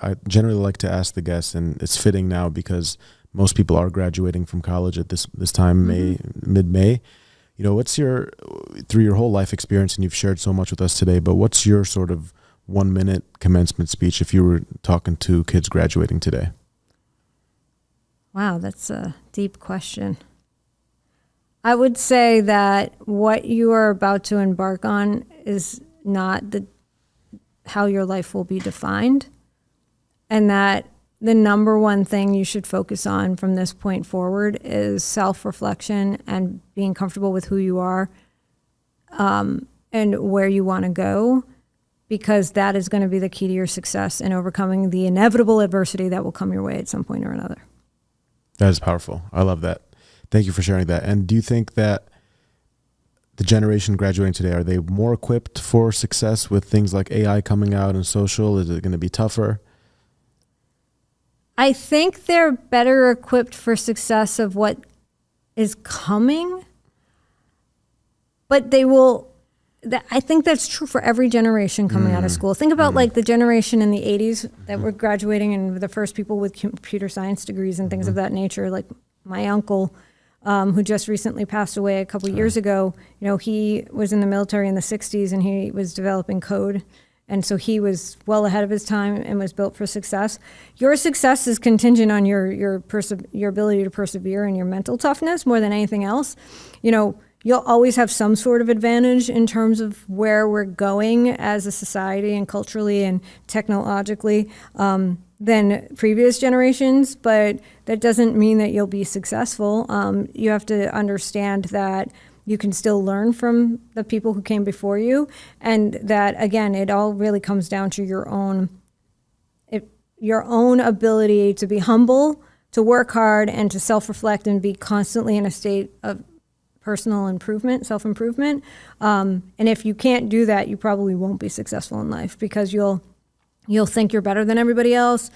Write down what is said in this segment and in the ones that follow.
I generally like to ask the guests, and it's fitting now because most people are graduating from college at this time, mid-May. You know, through your whole life experience, and you've shared so much with us today, but what's your sort of 1-minute commencement speech if you were talking to kids graduating today? Wow, that's a deep question. I would say that what you are about to embark on is not how your life will be defined, and that the number one thing you should focus on from this point forward is self-reflection and being comfortable with who you are and where you want to go, because that is going to be the key to your success in overcoming the inevitable adversity that will come your way at some point or another. That is powerful. I love that. Thank you for sharing that. And do you think that the generation graduating today, are they more equipped for success with things like AI coming out and social? Is it going to be tougher? I think they're better equipped for success of what is coming, but I think that's true for every generation coming out of school. Think about like the generation in the 80s that were graduating and the first people with computer science degrees and things of that nature. Like my uncle, who just recently passed away a couple years ago, you know, he was in the military in the 60s and he was developing code. And so he was well ahead of his time and was built for success. Your success is contingent on your ability to persevere and your mental toughness more than anything else. You know, you'll always have some sort of advantage in terms of where we're going as a society and culturally and technologically than previous generations, but that doesn't mean that you'll be successful. You have to understand that you can still learn from the people who came before you, and that, again, it all really comes down to your own ability to be humble, to work hard, and to self-reflect and be constantly in a state of personal improvement, self-improvement. And if you can't do that, you probably won't be successful in life, because you'll think you're better than everybody else.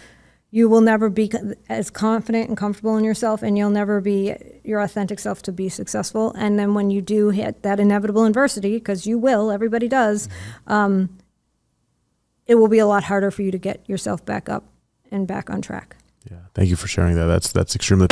You will never be as confident and comfortable in yourself, and you'll never be your authentic self to be successful. And then when you do hit that inevitable adversity, because you will, everybody does, it will be a lot harder for you to get yourself back up and back on track. Yeah, thank you for sharing that. That's extremely